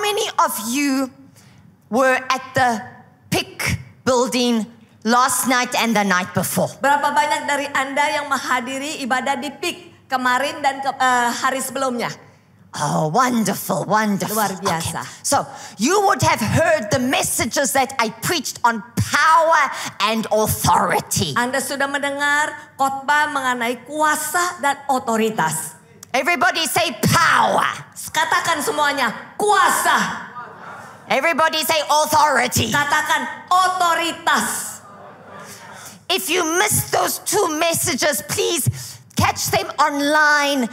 many of you were at the PIC building last night and the night before? Berapa banyak dari Anda yang menghadiri ibadah di PIK kemarin dan hari sebelumnya? Oh, wonderful, wonderful. Luar biasa. Okay. So, you would have heard the messages that I preached on power and authority. Anda sudah mendengar khotbah mengenai kuasa dan otoritas. Everybody say power. Katakan semuanya, kuasa. Everybody say authority. Katakan otoritas. If you missed those two messages, please catch them online.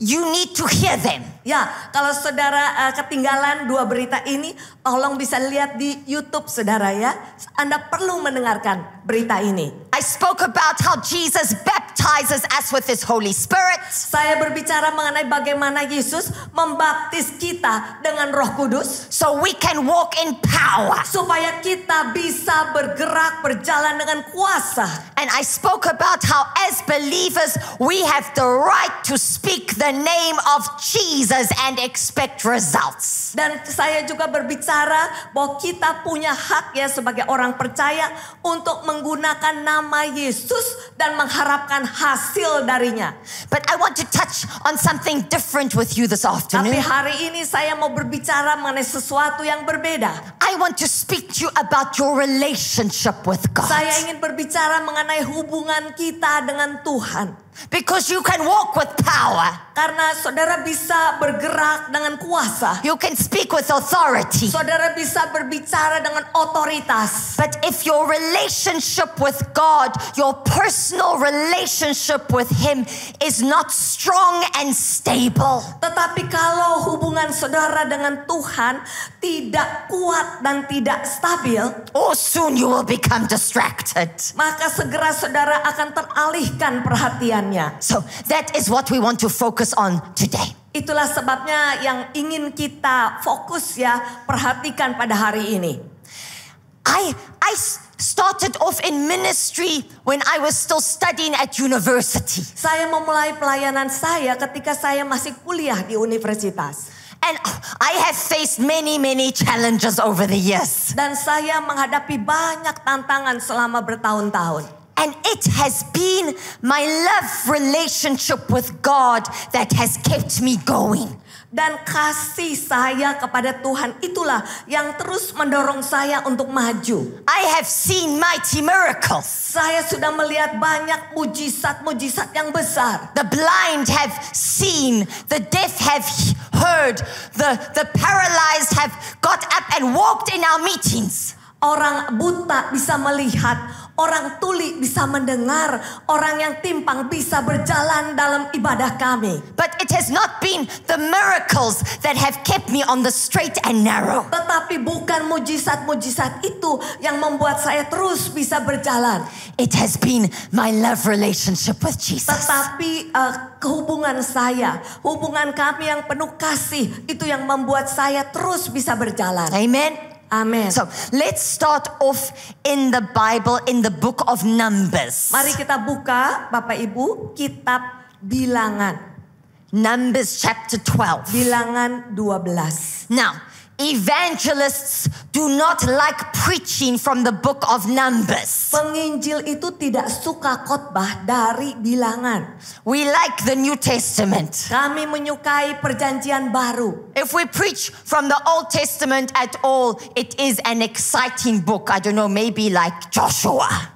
You need to hear them. Ya, kalau saudara ketinggalan dua berita ini, tolong bisa lihat di YouTube saudara ya. Anda perlu mendengarkan berita ini. I spoke about how Jesus baptizes us with His Holy Spirit. Saya berbicara mengenai bagaimana Yesus membaptis kita dengan Roh Kudus. So we can walk in power. Supaya kita bisa bergerak, berjalan dengan kuasa. And I spoke about how as believers we have the right to speak the name of Jesus and expect results. Dan saya juga berbicara bahwa kita punya hak ya sebagai orang percaya untuk menggunakan nama Yesus dan mengharapkan hasil darinya. But I want to touch on something different with you this afternoon. Tapi hari ini saya mau berbicara mengenai sesuatu yang berbeda. I want to speak to you about your relationship with God. Saya ingin berbicara mengenai hubungan kita dengan Tuhan. Because you can walk with power. Karena saudara bisa bergerak dengan kuasa. You can speak with authority. Saudara bisa berbicara dengan otoritas. But if your relationship with God, your personal relationship with Him is not strong and stable. Tetapi kalau hubungan saudara dengan Tuhan tidak kuat dan tidak stabil, soon you will become distracted. Maka segera saudara akan teralihkan perhatiannya. So that is what we want to focus on today. Itulah sebabnya yang ingin kita fokus ya, perhatikan pada hari ini. I started off in ministry when I was still studying at university. Saya memulai pelayanan saya ketika saya masih kuliah di universitas. And I have faced many challenges over the years. Dan saya menghadapi banyak tantangan selama bertahun-tahun. And it has been my love relationship with God that has kept me going. Dan kasih saya kepada Tuhan itulah yang terus mendorong saya untuk maju. I have seen mighty miracles. Saya sudah melihat banyak mujizat-mujizat yang besar. The blind have seen, the deaf have heard, the paralyzed have got up and walked in our meetings. Orang buta bisa melihat, orang tuli bisa mendengar, orang yang timpang bisa berjalan dalam ibadah kami. But it has not been the miracles that have kept me on the straight and narrow. Tetapi bukan mujizat-mujizat itu yang membuat saya terus bisa berjalan. It has been my love relationship with Jesus. Tetapi hubungan kami yang penuh kasih itu yang membuat saya terus bisa berjalan. Amen. Amen. So let's start off in the Bible in the book of Numbers. Mari kita buka Bapak Ibu kitab Bilangan. Numbers chapter 12. Bilangan 12. Now, evangelists do not like preaching from the book of Numbers. Penginjil itu tidak suka khotbah dari Bilangan. We like the New Testament. Kami menyukai perjanjian baru. If we preach from the Old Testament at all, it is an exciting book. I don't know, maybe like Joshua.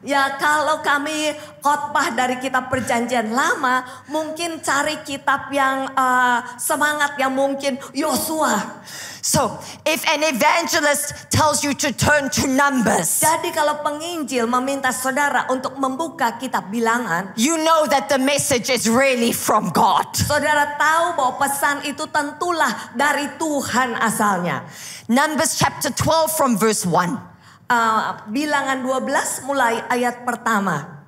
Ya, kalau kami khotbah dari kitab perjanjian lama, mungkin cari kitab yang semangat, yang mungkin Yosua. So, if an evangelist tells you to turn to Numbers, jadi kalau penginjil meminta saudara untuk membuka kitab Bilangan, you know that the message is really from God. Saudara tahu bahwa pesan itu tentulah dari Tuhan asalnya. Numbers chapter 12 from verse 1. Bilangan 12 mulai ayat pertama.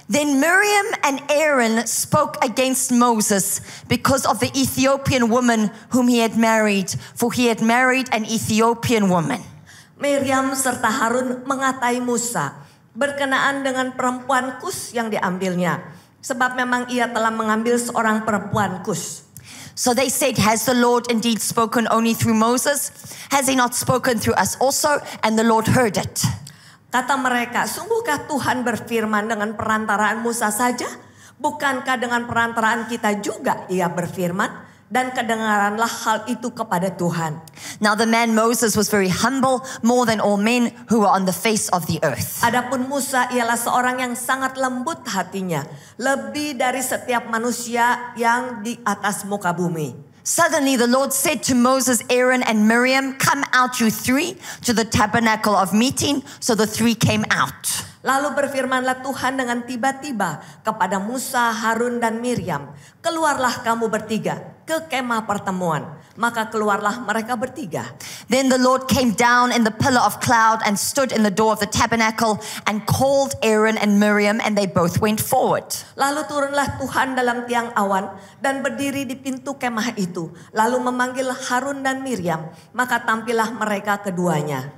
Then Miriam and Aaron spoke against Moses because of the Ethiopian woman whom he had married, for he had married an Ethiopian woman. Miriam serta Harun mengatai Musa berkenaan dengan perempuan Kus yang diambilnya, sebab memang ia telah mengambil seorang perempuan Kus. So they said, has the Lord indeed spoken only through Moses? Has he not spoken through us also? And the Lord heard it. Kata mereka, sungguhkah Tuhan berfirman dengan perantaraan Musa saja? Bukankah dengan perantaraan kita juga ia berfirman? Dan kedengaranlah hal itu kepada Tuhan. Now the man Moses was very humble, more than all men who were on the face of the earth. Adapun Musa ialah seorang yang sangat lembut hatinya, lebih dari setiap manusia yang di atas muka bumi. Suddenly the Lord said to Moses, Aaron and Miriam, come out you three to the tabernacle of meeting. So the three came out. Lalu berfirmanlah Tuhan dengan tiba-tiba kepada Musa, Harun dan Miriam, keluarlah kamu bertiga ke kemah pertemuan. Maka keluarlah mereka bertiga. Then the Lord came down in the pillar of cloud and stood in the door of the tabernacle and called Aaron and Miriam, and they both went forward. Lalu turunlah Tuhan dalam tiang awan dan berdiri di pintu kemah itu. Lalu memanggil Harun dan Miriam, maka tampillah mereka keduanya.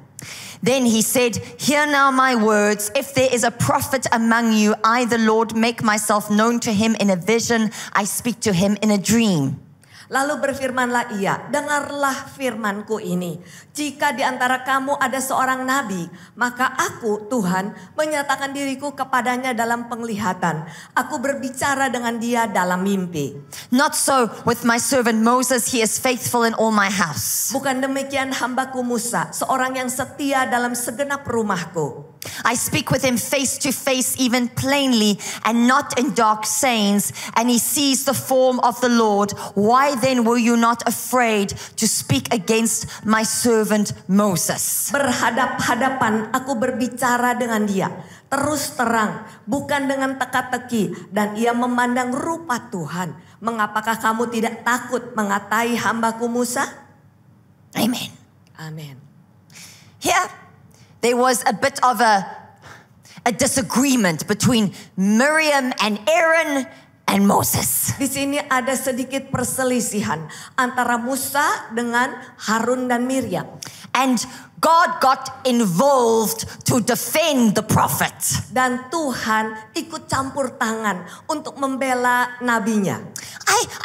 Then he said, hear now my words. If there is a prophet among you, I, the Lord, make myself known to him in a vision. I speak to him in a dream. Lalu berfirmanlah ia, dengarlah firmanku ini. Jika di antara kamu ada seorang nabi, maka aku, Tuhan, menyatakan diriku kepadanya dalam penglihatan. Aku berbicara dengan dia dalam mimpi. Not so with my servant Moses, he is faithful in all my house. Bukan demikian hambaku Musa, seorang yang setia dalam segenap rumahku. I speak with him face to face, even plainly, and not in dark sayings, and he sees the form of the Lord. Why then were you not afraid to speak against my servant Moses? Berhadap-hadapan aku berbicara dengan dia, terus terang, bukan dengan teka-teki, dan ia memandang rupa Tuhan. Mengapakah kamu tidak takut mengatai hambaku Musa? Amen. Amin. Here, there was a bit of a disagreement between Miriam and Aaron and Moses. Di sini ada sedikit perselisihan antara Musa dengan Harun dan Miriam. And God got involved to defend the prophet. Dan Tuhan ikut campur tangan untuk membela nabinya.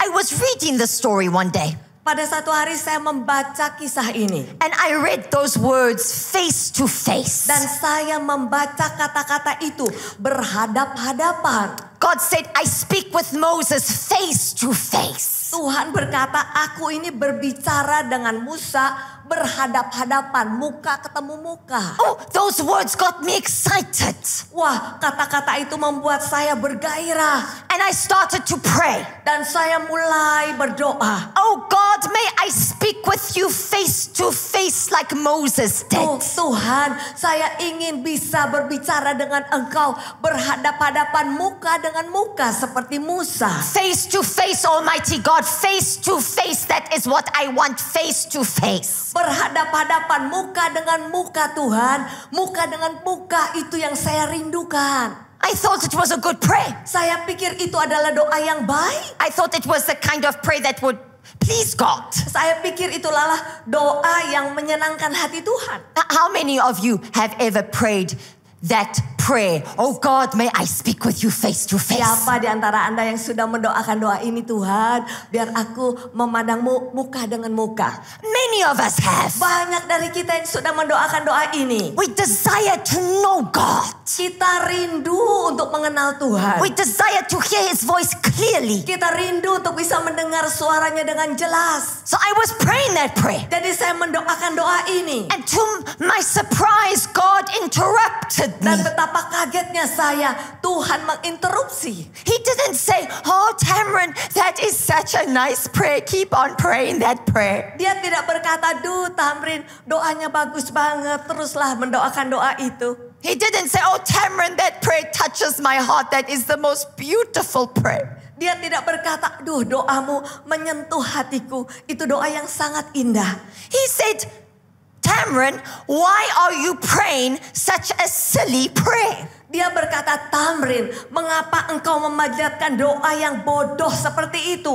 I was reading the story one day. Pada satu hari saya membaca kisah ini. And I read those words face to face. Dan saya membaca kata-kata itu berhadap-hadapan. God said, I speak with Moses face to face. Tuhan berkata, aku ini berbicara dengan Musa berhadap-hadapan, muka ketemu muka. Oh, those words got me excited. Wah, kata-kata itu membuat saya bergairah. And I started to pray. Dan saya mulai berdoa. Oh God, may I speak with you face to face like Moses did. Oh Tuhan, saya ingin bisa berbicara dengan Engkau berhadap-hadapan, muka dengan muka seperti Musa. Face to face, Almighty God. Face to face, that is what I want, face to face. Berhadap-hadapan, muka dengan muka Tuhan. Muka dengan muka, itu yang saya rindukan. I thought it was a good prayer. Saya pikir itu adalah doa yang baik. I thought it was the kind of prayer that would please God. Saya pikir itulah doa yang menyenangkan hati Tuhan. How many of you have ever prayed that prayer? Oh God, may I speak with you face to face. Siapa di antara Anda yang sudah mendoakan doa ini, Tuhan, biar aku memandangmu muka dengan muka? Many of us have. Banyak dari kita yang sudah mendoakan doa ini. We desire to know God. Kita rindu untuk mengenal Tuhan. We desire to hear His voice clearly. Kita rindu untuk bisa mendengar suaranya dengan jelas. So I was praying that prayer. Jadi saya mendoakan doa ini. And to my surprise, God interrupted me. Dan betapa kagetnya saya, Tuhan menginterupsi. He didn't say, oh Tamron, that is such a nice prayer. Keep on praying that prayer. Dia tidak berkata, duh Tamrin, doanya bagus banget, teruslah mendoakan doa itu. He didn't say, oh Tamron, that prayer touches my heart. That is the most beautiful prayer. Dia tidak berkata, duh doamu menyentuh hatiku. Itu doa yang sangat indah. He said, Tamron, why are you praying such a silly prayer? Dia berkata, Tamrin, mengapa engkau memanjatkan doa yang bodoh seperti itu?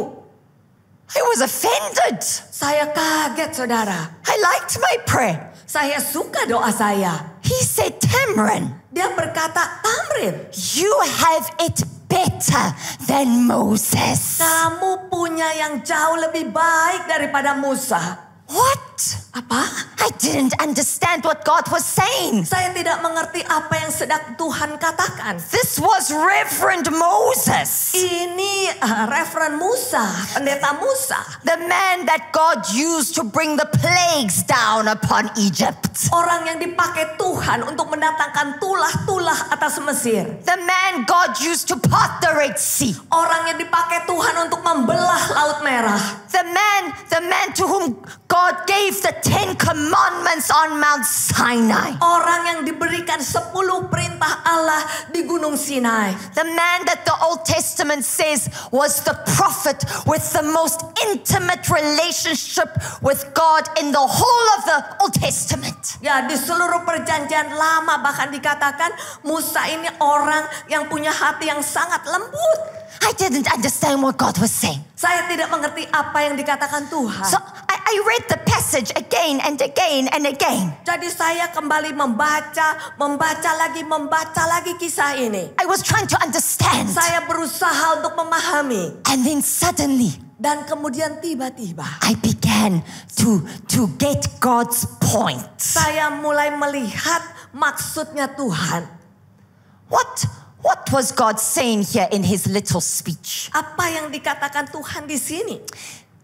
I was offended. Saya kaget, saudara. I liked my prayer. Saya suka doa saya. He said, Tamron, Dia berkata, Tamrin, you have it better than Moses. Kamu punya yang jauh lebih baik daripada Musa. What? Apa? I didn't understand what God was saying. Saya tidak mengerti apa yang sedang Tuhan katakan. This was Reverend Moses, Ini Reverend Musa, pendeta Musa. the man that God used to bring the plagues down upon Egypt. Orang yang dipakai Tuhan untuk mendatangkan tulah-tulah atas Mesir. The man God used to part the Red Sea. Orang yang dipakai Tuhan untuk membelah Laut Merah. The man to whom God gave the 10 commandments on Mount Sinai. Orang yang diberikan 10 perintah Allah di Gunung Sinai. The man that the Old Testament says was the prophet with the most intimate relationship with God in the whole of the Old Testament. Ya, di seluruh perjanjian lama bahkan dikatakan Musa ini orang yang punya hati yang sangat lembut. I didn't understand what God was saying. Saya tidak mengerti apa yang dikatakan Tuhan. So I read the passage again and again and again. Jadi saya kembali membaca lagi kisah ini. I was trying to understand. Saya berusaha untuk memahami. And then suddenly Dan kemudian tiba-tiba I began to get God's point. saya mulai melihat maksudnya Tuhan. What was God saying here in his little speech? Apa yang dikatakan Tuhan di sini?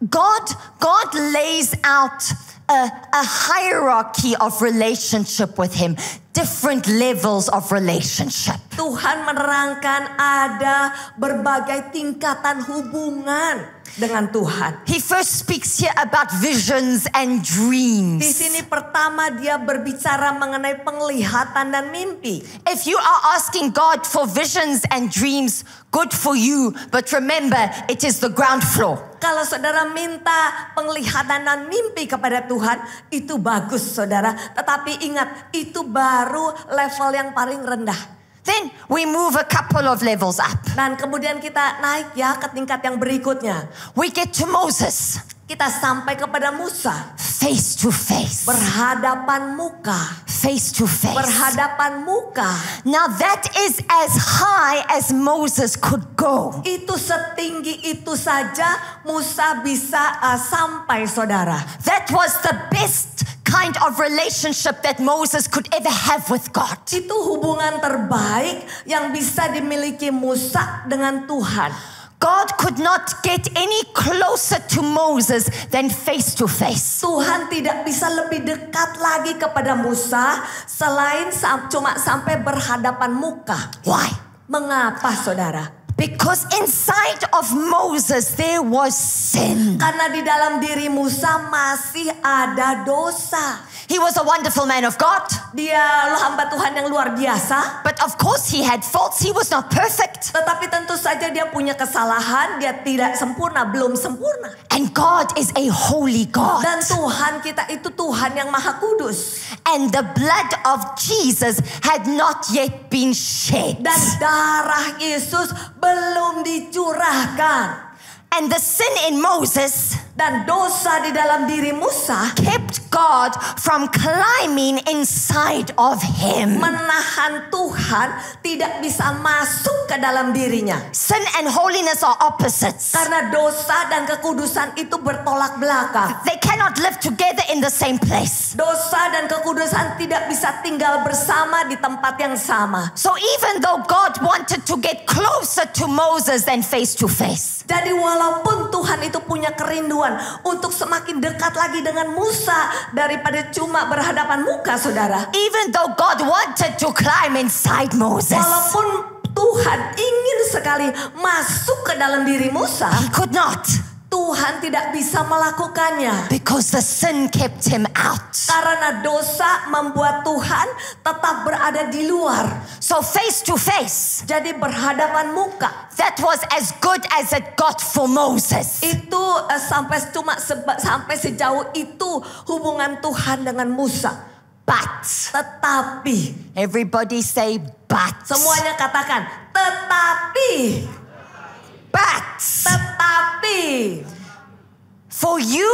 God lays out a hierarchy of relationship with him, different levels of relationship. Tuhan menerangkan ada berbagai tingkatan hubungan dengan Tuhan. He first speaks here about visions and dreams. Di sini pertama dia berbicara mengenai penglihatan dan mimpi. If you are asking God for visions and dreams, good for you, but remember it is the ground floor. Kalau saudara minta penglihatan dan mimpi kepada Tuhan, itu bagus saudara. Tetapi ingat, itu baru level yang paling rendah. Then we move a couple of levels up. Dan kemudian kita naik ya ke tingkat yang berikutnya. We get to Moses. Kita sampai kepada Musa. Face to face. Berhadapan muka. Face to face. Berhadapan muka. Now that is as high as Moses could go. Itu setinggi itu saja Musa bisa sampai saudara. That was the best kind of relationship that Moses could ever have with God. Itu hubungan terbaik yang bisa dimiliki Musa dengan Tuhan. God could not get any closer to Moses than face to face. Tuhan tidak bisa lebih dekat lagi kepada Musa selain cuma sampai berhadapan muka. Why? Mengapa saudara? Because inside of Moses there was sin. Karena di dalam diri Musa masih ada dosa. He was a wonderful man of God. Dia hamba Tuhan yang luar biasa. But of course he had faults. He was not perfect. Tetapi tentu saja dia punya kesalahan. Dia tidak sempurna, belum sempurna. And God is a holy God. Dan Tuhan kita itu Tuhan yang maha kudus. And the blood of Jesus had not yet been shed. Dan darah Yesus belum dicurahkan. And the sin in Moses dan dosa di dalam diri Musa kept God from climbing inside of him. Menahan Tuhan tidak bisa masuk ke dalam dirinya. Sin and holiness are opposites. Karena dosa dan kekudusan itu bertolak belakang. They cannot live together in the same place. Dosa dan kekudusan tidak bisa tinggal bersama di tempat yang sama. So even though God wanted to get closer to Moses than face to face. Jadi walaupun Tuhan itu punya kerinduan untuk semakin dekat lagi dengan Musa daripada cuma berhadapan muka saudara. Even though God wanted to climb inside Moses. Walaupun Tuhan ingin sekali masuk ke dalam diri Musa. He could not. Tuhan tidak bisa melakukannya. Because the sin kept him out. Karena dosa membuat Tuhan tetap berada di luar. So face to face. Jadi berhadapan muka. That was as good as it got for Moses. Itu sampai sejauh itu hubungan Tuhan dengan Musa. But. Tetapi. Everybody say but. Semuanya katakan tetapi. But tetapi for you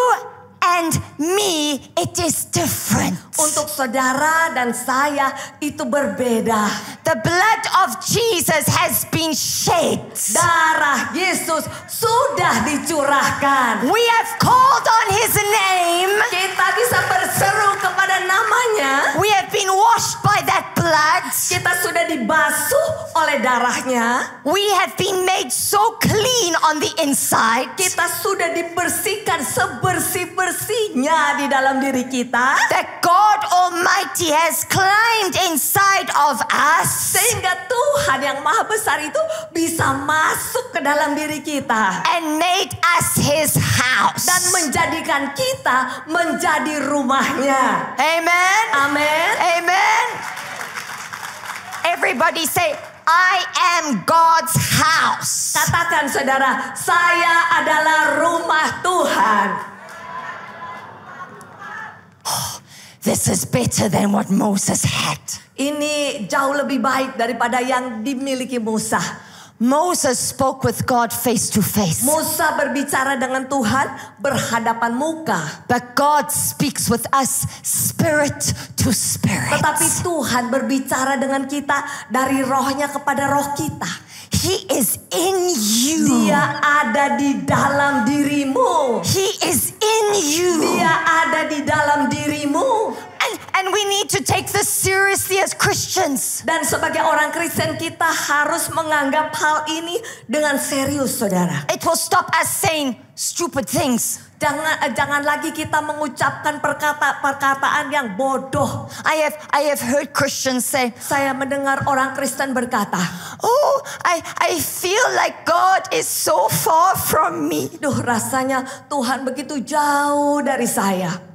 and me, it is different. Untuk saudara dan saya itu berbeda. The blood of Jesus has been shed. Darah Yesus sudah dicurahkan. We have called on his name. Kita bisa berseru kepada namanya. We have been washed by that blood. Kita sudah dibasuh oleh darahnya. We have been made so clean on the inside Kita sudah dibersihkan sebersih-bersihnya di dalam diri kita. that God Almighty has climbed inside of us. Sehingga Tuhan yang maha besar itu bisa masuk ke dalam diri kita. And made us his house. Dan menjadikan kita menjadi rumahnya. Amen. Amin. Amen. Everybody say, I am God's house. Katakan saudara, saya adalah rumah Tuhan. This is better than what Moses had. Ini jauh lebih baik daripada yang dimiliki Musa. Moses spoke with God face to face. Musa berbicara dengan Tuhan berhadapan muka. But God speaks with us spirit to spirit. Tetapi Tuhan berbicara dengan kita dari rohnya kepada roh kita. He is in you. Dia ada di dalam dirimu. He is in you. Dia ada di dalam dirimu. And we need to take this seriously as Christians. Dan sebagai orang Kristen kita harus menganggap hal ini dengan serius, saudara. It will stop us saying stupid things. Jangan lagi kita mengucapkan perkataan yang bodoh. I have heard Christians say, Saya mendengar orang Kristen berkata, "Oh, I feel like God is so far from me." duh rasanya Tuhan begitu jauh dari saya.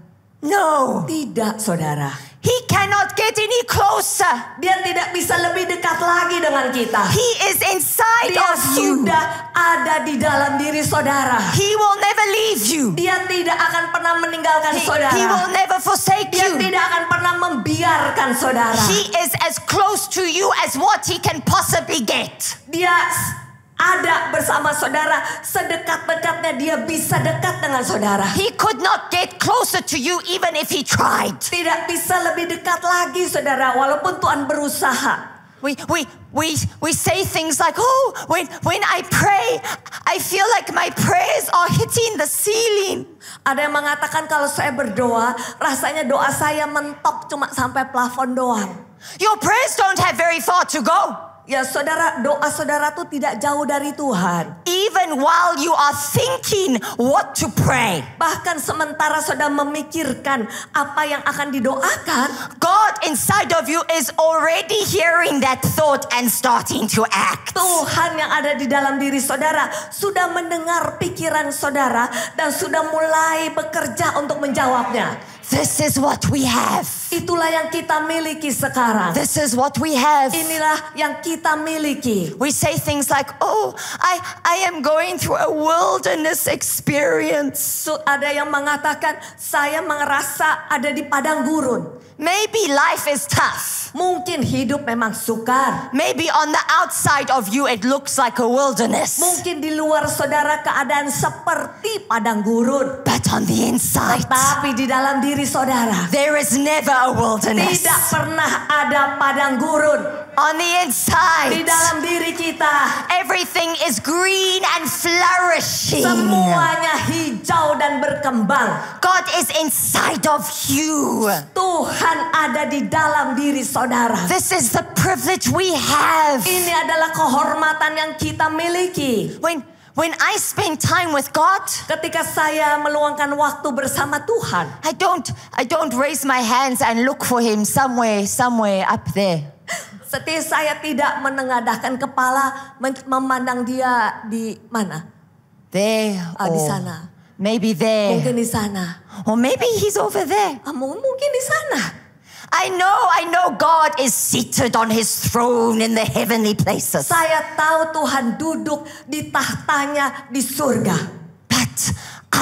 No, Tidak, saudara. He cannot get any closer. Dia tidak bisa lebih dekat lagi dengan kita. He is inside Dia of you. sudah ada di dalam diri saudara. He will never leave you. Dia tidak akan pernah meninggalkan saudara. He will never forsake Dia you. tidak akan pernah membiarkan saudara. He is as close to you as what he can possibly get. Dia ada bersama saudara, sedekat-dekatnya dia bisa dekat dengan saudara. He could not get closer to you even if he tried. Tidak bisa lebih dekat lagi saudara, walaupun Tuhan berusaha. We say things like, "Oh, when I pray, I feel like my prayers are hitting the ceiling." Ada yang mengatakan kalau saya berdoa, rasanya doa saya mentok cuma sampai plafon doang. Your prayers don't have very far to go. Ya saudara, doa saudara tuh tidak jauh dari Tuhan. Even while you are thinking what to pray, Bahkan sementara saudara memikirkan apa yang akan didoakan, God inside of you is already hearing that thought and starting to act. Tuhan yang ada di dalam diri saudara sudah mendengar pikiran saudara dan sudah mulai bekerja untuk menjawabnya. This is what we have. Itulah yang kita miliki sekarang. This is what we have. Inilah yang kita miliki. We say things like, "Oh, I am going through a wilderness experience." Ada yang mengatakan saya merasa ada di padang gurun. Maybe life is tough. Mungkin hidup memang sukar. Maybe on the outside of you it looks like a wilderness. Mungkin di luar saudara keadaan seperti padang gurun. But on the inside, Tetapi di dalam diri saudara there is never a wilderness. tidak pernah ada padang gurun. On the inside, Di dalam diri kita everything is green and flourishing. semuanya hijau dan berkembang. God is inside of you. Tuhan ada di dalam diri saudara. This is the privilege we have. Ini adalah kehormatan yang kita miliki. When I spend time with God, Ketika saya meluangkan waktu bersama Tuhan, I don't raise my hands and look for him somewhere up there. saya tidak menengadahkan kepala memandang dia di mana? There Di or sana. maybe there. Mungkin di sana. Or maybe he's over there. Mungkin di sana. I know God is seated on his throne in the heavenly places. Saya tahu Tuhan duduk di tahtanya di surga. But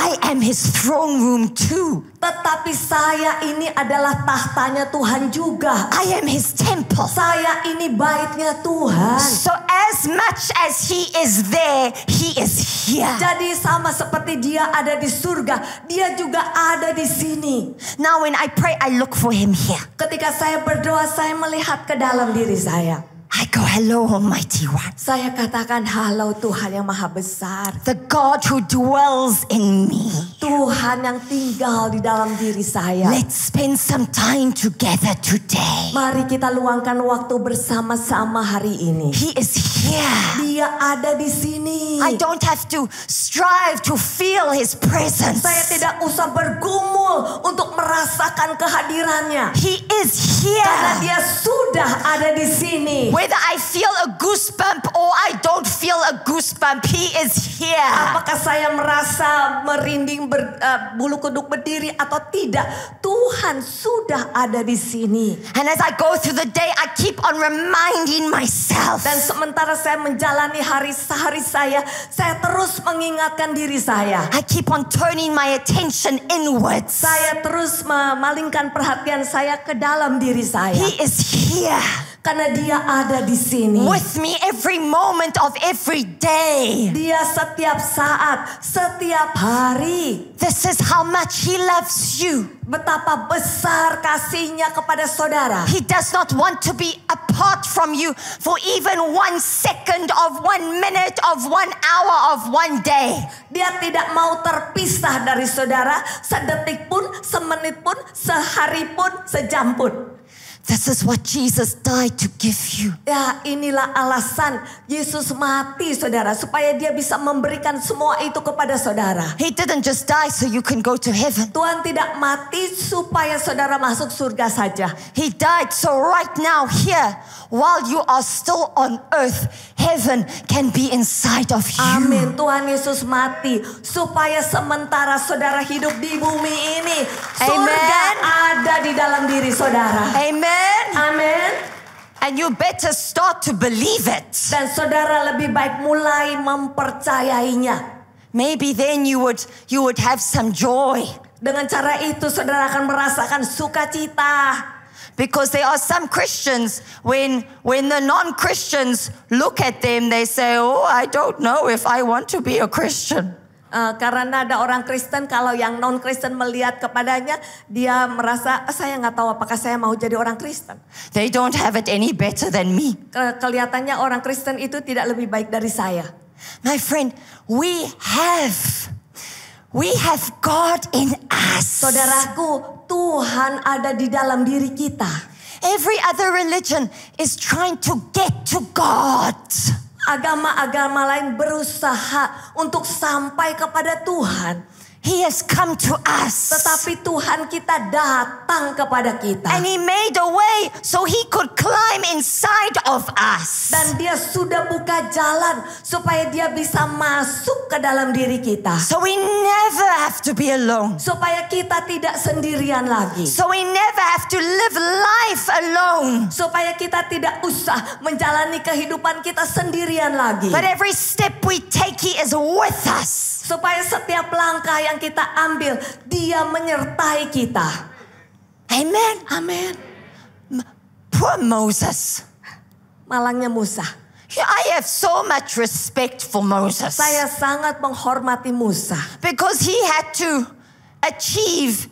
I am his throne room too. Tetapi saya ini adalah tahtanya Tuhan juga. I am his temple. Saya ini baitnya Tuhan. So as much as he is there, he is here. Jadi sama seperti dia ada di surga, dia juga ada di sini. Now when I pray, I look for him here. Ketika saya berdoa, saya melihat ke dalam diri saya. I go, hello, Almighty One. Saya katakan, halo Tuhan yang maha besar. The God who dwells in me. Tuhan yang tinggal di dalam diri saya. Let's spend some time together today. Mari kita luangkan waktu bersama-sama hari ini. He is here. Dia ada di sini. I don't have to strive to feel his presence. Saya tidak usah bergumul untuk merasakan kehadirannya. He is Karena here. dia sudah ada di sini. Whether I feel a goosebump or I don't feel a goosebump, he is here. Apakah saya merasa merinding bulu kuduk berdiri atau tidak? Tuhan sudah ada di sini. And as I go through the day, I keep on reminding myself. Dan sementara saya menjalani hari-hari saya terus mengingatkan diri saya. I keep on turning my attention inwards. Saya terus memalingkan perhatian saya ke dalam diri saya. He is here Karena dia ada di sini. with me every moment of every day. Dia setiap saat, setiap hari. This is how much he loves you. Betapa besar kasihnya kepada saudara. He does not want to be apart from you for even 1 second of 1 minute of 1 hour of 1 day. Dia tidak mau terpisah dari saudara sedetik pun, semenit pun, sehari pun, sejam pun. This is what Jesus died to give you. Ya, inilah alasan Yesus mati, saudara, supaya dia bisa memberikan semua itu kepada saudara. He didn't just die so you can go to heaven. Tuhan tidak mati supaya saudara masuk surga saja. He died so right now here, while you are still on earth, heaven can be inside of you. Amin. Tuhan Yesus mati supaya sementara saudara hidup di bumi ini, surga ada di dalam diri saudara. Amen. Amin. And you better start to believe it. Dan saudara lebih baik mulai mempercayainya. Maybe then you would have some joy. Dengan cara itu saudara akan merasakan sukacita. Because there are some Christians, when the non-Christians look at them, they say, oh, I don't know if I want to be a Christian. Karena ada orang Kristen, kalau yang non-Kristen melihat kepadanya, dia merasa, saya nggak tahu apakah saya mau jadi orang Kristen. They don't have it any better than me. Kelihatannya orang Kristen itu tidak lebih baik dari saya. My friend, we have God in us. Saudaraku, Tuhan ada di dalam diri kita. Every other religion is trying to get to God. Agama-agama lain berusaha untuk sampai kepada Tuhan. He has come to us. Tetapi Tuhan kita datang kepada kita. And he made a way so he could climb inside of us. Dan dia sudah buka jalan supaya dia bisa masuk ke dalam diri kita. So we never have to be alone. Supaya kita tidak sendirian lagi. So we never have to live life alone. Supaya kita tidak usah menjalani kehidupan kita sendirian lagi. But every step we take, he is with us. Supaya setiap langkah yang kita ambil, dia menyertai kita. Amen. Amin. Poor Moses. Malangnya Musa. I have so much respect for Moses. Saya sangat menghormati Musa. Because he had to achieve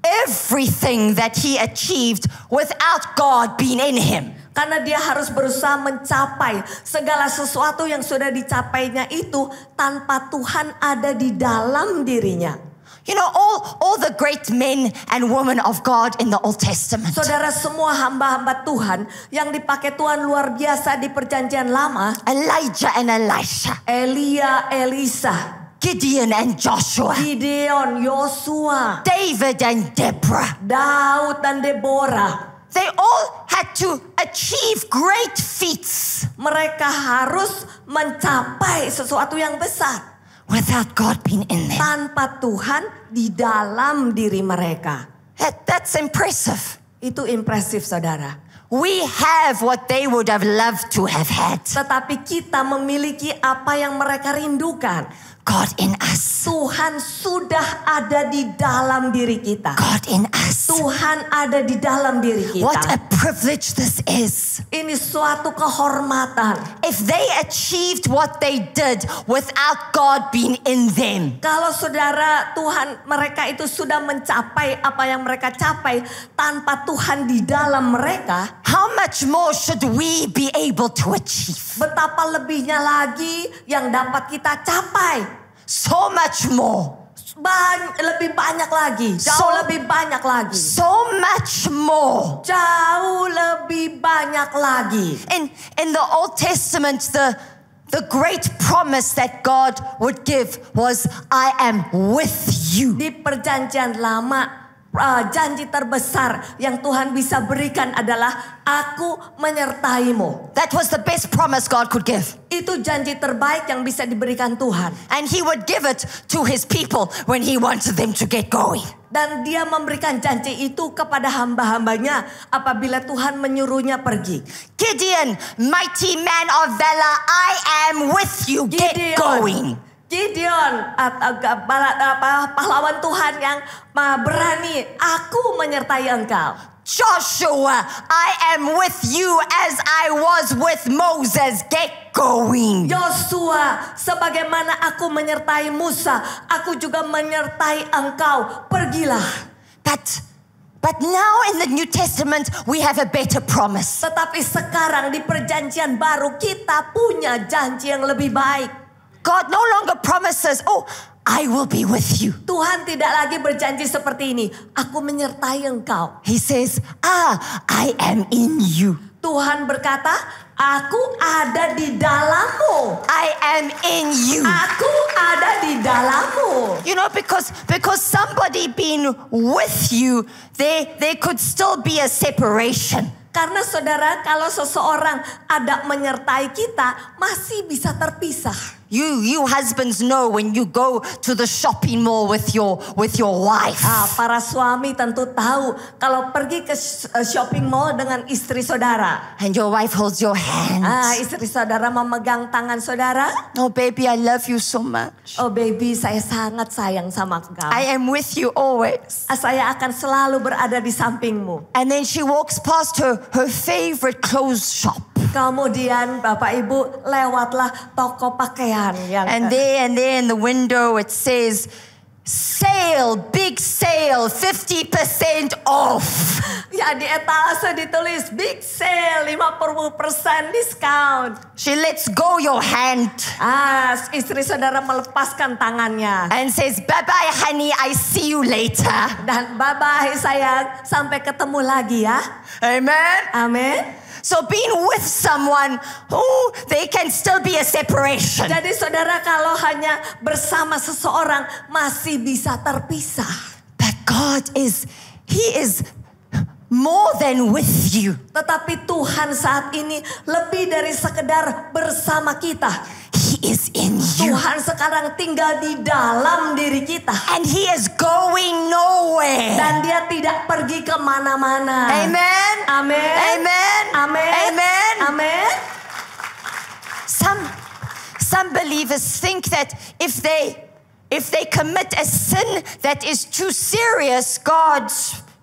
everything that he achieved without God being in him. Karena dia harus berusaha mencapai segala sesuatu yang sudah dicapainya itu tanpa Tuhan ada di dalam dirinya. You know, all the great men and women of God in the Old Testament. Saudara, semua hamba-hamba Tuhan yang dipakai Tuhan luar biasa di perjanjian lama. Elijah and Elisha. Elia, Elisa. Gideon and Joshua. Gideon, Yosua. David and Deborah. Daud dan Deborah. They all had to achieve great feats. Mereka harus mencapai sesuatu yang besar. Without God being in them. Tanpa Tuhan di dalam diri mereka. That's impressive. Itu impresif, saudara. We have what they would have loved to have had. Tetapi kita memiliki apa yang mereka rindukan. God in us. Tuhan sudah ada di dalam diri kita. God in us. Tuhan ada di dalam diri kita. What a privilege this is. Ini suatu kehormatan. If they achieved what they did without God being in them, Kalau saudara Tuhan mereka itu sudah mencapai apa yang mereka capai tanpa Tuhan di dalam mereka, how much more should we be able to achieve? betapa lebihnya lagi yang dapat kita capai. So much more. Lebih banyak lagi, jauh So- lebih banyak lagi. So much more. Jauh lebih banyak lagi. In the Old Testament, the great promise that God would give was, I am with you. Di perjanjian lama, janji terbesar yang Tuhan bisa berikan adalah aku menyertaimu. That was the best promise God could give. Itu janji terbaik yang bisa diberikan Tuhan. And he would give it to his people when he wanted them to get going. Dan dia memberikan janji itu kepada hamba-hambanya apabila Tuhan menyuruhnya pergi. Gideon, mighty man of valor, I am with you. Get going. Gideon, pahlawan Tuhan yang berani, aku menyertai engkau. Joshua, I am with you as I was with Moses. Get going. Yosua, sebagaimana aku menyertai Musa, aku juga menyertai engkau. Pergilah. But now in the New Testament, we have a better promise. Tetapi sekarang di perjanjian baru kita punya janji yang lebih baik. God no longer promises, oh, I will be with you. Tuhan tidak lagi berjanji seperti ini. Aku menyertai engkau. He says, I am in you. Tuhan berkata, aku ada di dalammu. I am in you. Aku ada di dalammu. You know, because somebody being with you, there could still be a separation. Karena saudara, kalau seseorang ada menyertai kita, masih bisa terpisah. You husbands know when you go to the shopping mall with your wife. Para suami tentu tahu kalau pergi ke shopping mall dengan istri saudara. And your wife holds your hand. Istri saudara memegang tangan saudara. Oh baby, I love you so much. Oh baby, saya sangat sayang sama engkau. I am with you always. Saya akan selalu berada di sampingmu. And then she walks past her favorite clothes shop. Kemudian Bapak Ibu lewatlah toko pakaian yang And there in the window it says, sale, big sale, 50% off. Ya di etalase ditulis big sale, 50% diskon. She lets go your hand Istri saudara melepaskan tangannya. and says, bye-bye honey, I see you later. Dan bye-bye sayang, sampai ketemu lagi ya. Amen. Amin. So being with someone, they can still be a separation. Jadi saudara kalau hanya bersama seseorang masih bisa terpisah. But God He is more than with you. Tetapi Tuhan saat ini lebih dari sekedar bersama kita. He is in you. Tuhan sekarang tinggal di dalam diri kita. And He is going nowhere. Dan dia tidak pergi kemana-mana. Amen. Amen. Amen. Amen. Amen. Amen. Some believers think that if they commit a sin that is too serious,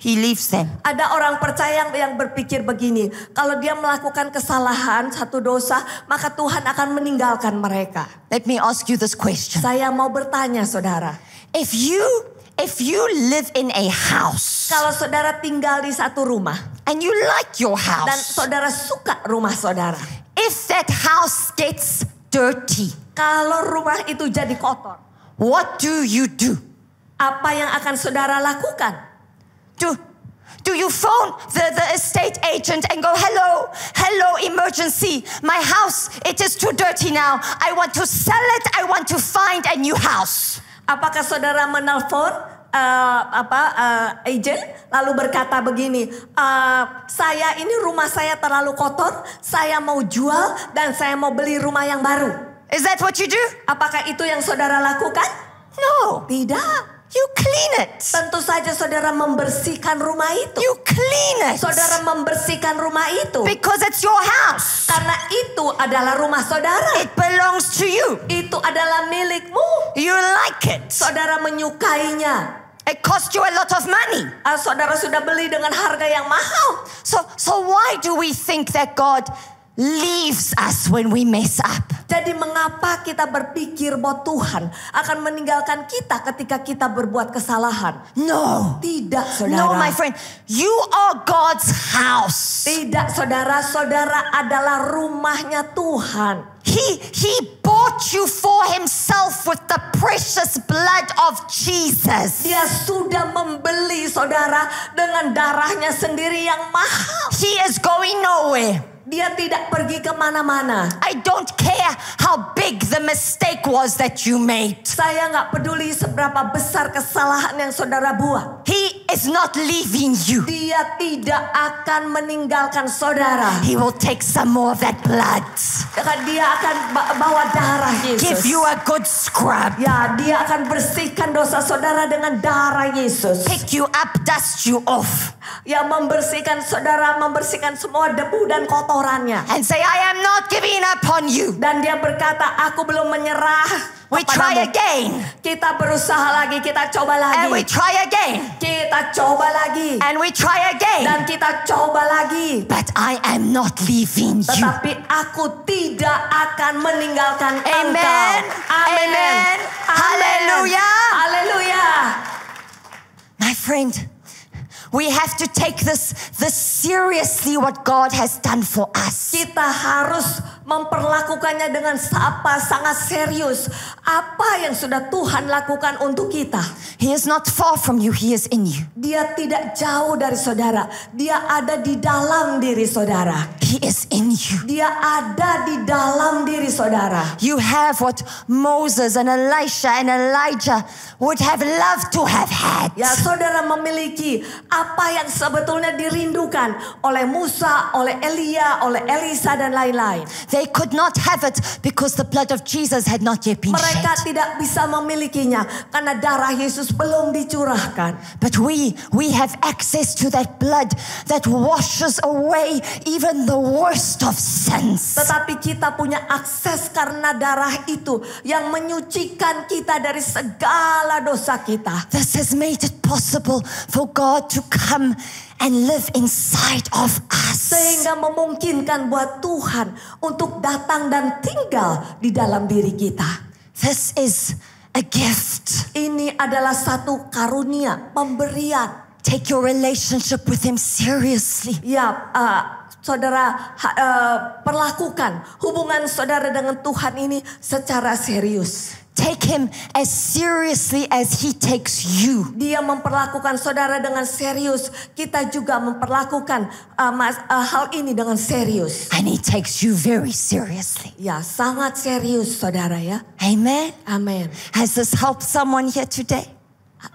He leaves them. Ada orang percaya yang berpikir begini, kalau dia melakukan kesalahan, satu dosa, maka Tuhan akan meninggalkan mereka. Let me ask you this question. Saya mau bertanya saudara, If you live in a house kalau saudara tinggal di satu rumah, and you like your dan house, saudara suka rumah saudara, if that house gets dirty, kalau rumah itu jadi kotor, what do you do? apa yang akan saudara lakukan? Do you phone the estate agent and go, hello, emergency. My house, it is too dirty now. I want to sell it. I want to find a new house. Apakah saudara menelpon agent lalu berkata begini, saya ini rumah saya terlalu kotor, saya mau jual dan saya mau beli rumah yang baru. Is that what you do? Apakah itu yang saudara lakukan? No. Tidak. You clean it. Tentu saja saudara membersihkan rumah itu. You clean it. Saudara membersihkan rumah itu. Because it's your house. Karena itu adalah rumah saudara. It belongs to you. Itu adalah milikmu. You like it. Saudara menyukainya. It cost you a lot of money. Saudara sudah beli dengan harga yang mahal. So why do we think that God leaves us when we mess up? Jadi mengapa kita berpikir bahwa Tuhan akan meninggalkan kita ketika kita berbuat kesalahan? No. Tidak, saudara. No, my friend. You are God's house. Tidak, saudara. Saudara adalah rumahnya Tuhan. He bought you for himself with the precious blood of Jesus. Dia sudah membeli saudara dengan darahnya sendiri yang mahal. He is going nowhere. Dia tidak pergi kemana-mana. I don't care how big the mistake was that you made. Saya nggak peduli seberapa besar kesalahan yang saudara buat. He is not leaving you. Dia tidak akan meninggalkan saudara. He will take some more of that blood. Dia akan bawa darah Yesus. Give you a good scrub. Ya, dia akan bersihkan dosa saudara dengan darah Yesus. Pick you up, dust you off. Ya, membersihkan saudara, membersihkan semua debu dan kotorannya. And say, I am not giving up on you. Dan dia berkata, aku belum menyerah. We try again. Kita berusaha lagi, kita coba lagi. And we try again. Kita coba lagi. And we try again. Dan kita coba lagi. But I am not leaving you. Tetapi aku tidak akan meninggalkan engkau. Amen. Amen. Hallelujah. Hallelujah. My friend, we have to take this seriously what God has done for us. Kita harus memperlakukannya dengan sangat serius. Apa yang sudah Tuhan lakukan untuk kita. He is not far from you, he is in you. Dia tidak jauh dari saudara. Dia ada di dalam diri saudara. He is in you. Dia ada di dalam diri saudara. You have what Moses and Elisha and Elijah would have loved to have had. Ya, saudara memiliki apa yang sebetulnya dirindukan oleh Musa, oleh Elia, oleh Elisa dan lain-lain. They could not have it because the blood of Jesus had not yet been Mereka shed. tidak bisa memilikinya karena darah Yesus belum dicurahkan. But we have access to that blood that washes away even the worst of sins. Tetapi kita punya akses karena darah itu yang menyucikan kita dari segala dosa kita. This has made it possible for God to come and live inside of us. Sehingga memungkinkan buat Tuhan untuk datang dan tinggal di dalam diri kita. This is a gift. Ini adalah satu karunia, pemberian. Take your relationship with Him seriously. Ya, saudara perlakukan hubungan saudara dengan Tuhan ini secara serius. Take Him as seriously as He takes you. Dia memperlakukan saudara dengan serius. Kita juga memperlakukan hal ini dengan serius. And He takes you very seriously. Ya, sangat serius saudara ya. Amen. Amin. Has this helped someone here today?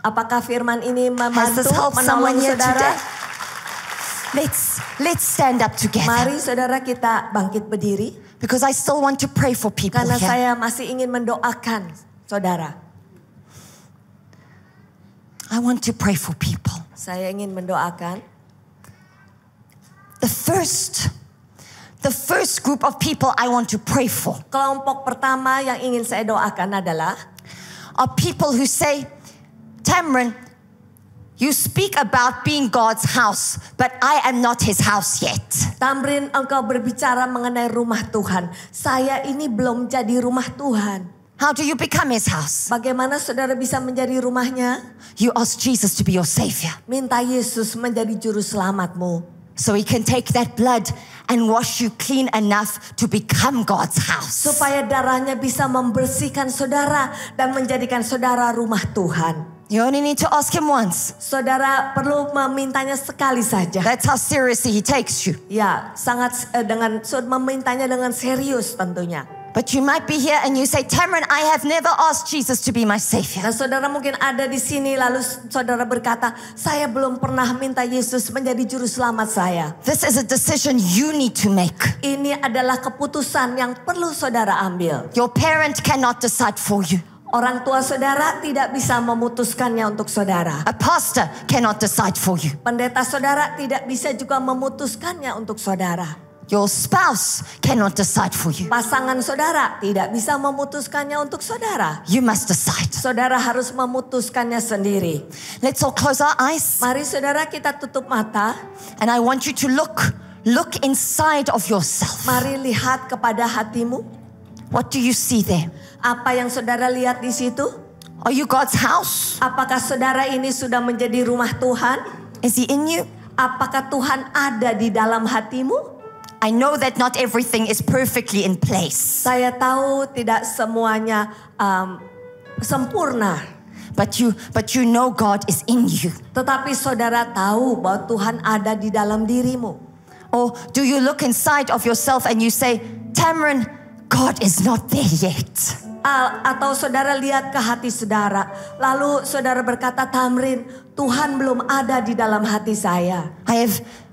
Apakah firman ini Has this membantu helped someone menolong here saudara? today? Let's stand up together. Mari saudara kita bangkit berdiri. Because I still want to pray for people Karena here. saya masih ingin mendoakan saudara. I want to pray for people. Saya ingin mendoakan. The first group of people I want to pray for Kelompok pertama yang ingin saya doakan adalah are people who say, Tamron, you speak about being God's house, but I am not His house yet. Tamrin, engkau berbicara mengenai rumah Tuhan. Saya ini belum jadi rumah Tuhan. How do you become His house? Bagaimana saudara bisa menjadi rumahnya? You ask Jesus to be your Savior. Minta Yesus menjadi juru selamatmu. So He can take that blood and wash you clean enough to become God's house. Supaya darahnya bisa membersihkan saudara dan menjadikan saudara rumah Tuhan. You only need to ask Him once. Saudara perlu memintanya sekali saja. That's how seriously He takes you. Ya, sangat memintanya dengan serius tentunya. But you might be here and you say, Tamron, I have never asked Jesus to be my Savior. Nah, saudara mungkin ada di sini lalu saudara berkata, saya belum pernah minta Yesus menjadi juru selamat saya. This is a decision you need to make. Ini adalah keputusan yang perlu saudara ambil. Your parent cannot decide for you. Orang tua saudara tidak bisa memutuskannya untuk saudara. A pastor cannot decide for you. Pendeta saudara tidak bisa juga memutuskannya untuk saudara. Your spouse cannot decide for you. Pasangan saudara tidak bisa memutuskannya untuk saudara. You must decide. Saudara harus memutuskannya sendiri. Let's all close our eyes. Mari saudara kita tutup mata. And I want you to look inside of yourself. Mari lihat kepada hatimu. What do you see there? Apa yang saudara lihat di situ? Are you God's house? Apakah saudara ini sudah menjadi rumah Tuhan? Is He in you? Apakah Tuhan ada di dalam hatimu? I know that not everything is perfectly in place. Saya tahu tidak semuanya sempurna. But you know God is in you. Tetapi saudara tahu bahwa Tuhan ada di dalam dirimu. Or do you look inside of yourself and you say, Tamron, God is not there yet. Atau saudara lihat ke hati saudara. Lalu saudara berkata, Tamrin, Tuhan belum ada di dalam hati saya.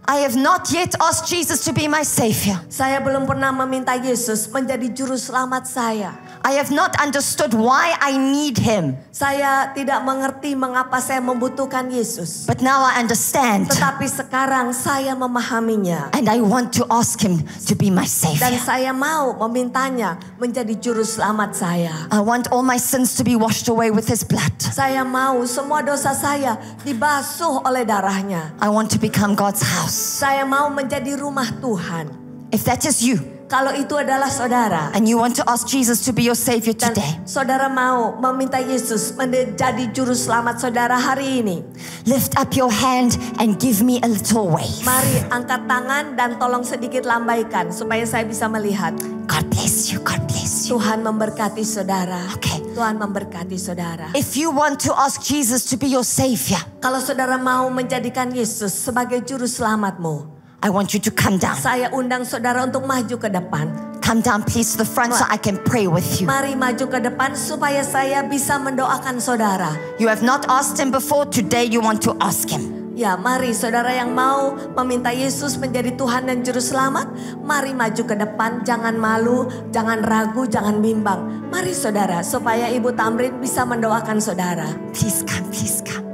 I have not yet asked Jesus to be my Savior. Saya belum pernah meminta Yesus menjadi juru selamat saya. I have not understood why I need Him. Saya tidak mengerti mengapa saya membutuhkan Yesus. But now I understand. Tetapi sekarang saya memahaminya. And I want to ask Him to be my Dan Savior. saya mau memintanya menjadi juru selamat saya. I want all my sins to be washed away with His blood. Saya mau semua dosa saya dibasuh oleh darahnya. I want to become God's house. Saya mau menjadi rumah Tuhan. If that is you, Kalau itu adalah saudara, and you want to ask Jesus to be your Savior dan today, saudara mau meminta Yesus menjadi juru selamat saudara hari ini, lift up your hand and give me a little wave. mari angkat tangan dan tolong sedikit lambaikan supaya saya bisa melihat. God bless you. God bless you. Tuhan memberkati saudara. Okay. Tuhan memberkati saudara. If you want to ask Jesus to be your Savior, Kalau saudara mau menjadikan Yesus sebagai juru selamatmu, I want you to come down. saya undang saudara untuk maju ke depan. Come down please to the front so I can pray with you. Mari maju ke depan supaya saya bisa mendoakan saudara. You have not asked Him before, today you want to ask Him. Ya, mari saudara yang mau meminta Yesus menjadi Tuhan dan Juru Selamat, mari maju ke depan, jangan malu, jangan ragu, jangan bimbang. Mari saudara, supaya Ibu Tamrin bisa mendoakan saudara. Please come, please come.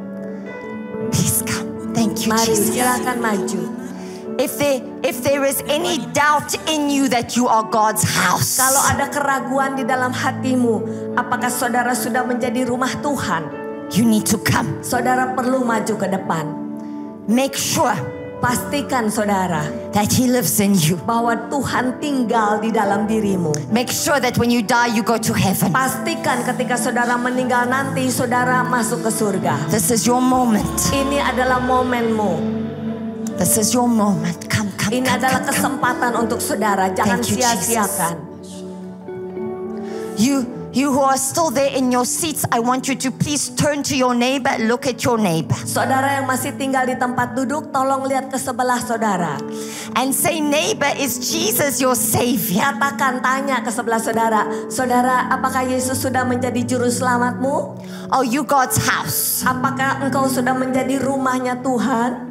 Please come. Thank you, Mari, Jesus. silakan maju. If there is any doubt in you that you are God's house, Kalau ada keraguan di dalam hatimu, apakah saudara sudah menjadi rumah Tuhan? you need to come. Saudara perlu maju ke depan. Make sure Pastikan saudara that He lives in you. bahwa Tuhan tinggal di dalam dirimu. Make sure that when you die, you go to heaven. Pastikan ketika saudara meninggal nanti, saudara masuk ke surga. This is your moment. Ini adalah momenmu. This is your moment. Come, come, Ini come, adalah come, come. kesempatan untuk saudara. Jangan Thank you, sia-siakan. You who are still there in your seats, I want you to please turn to your neighbor, look at your neighbor, Saudara yang masih tinggal di tempat duduk, tolong lihat ke sebelah saudara. and say, neighbor, is Jesus your Savior? Katakan, tanya ke sebelah saudara. Saudara, apakah Yesus sudah menjadi juru selamatmu? Are you God's house? Apakah engkau sudah menjadi rumahnya Tuhan?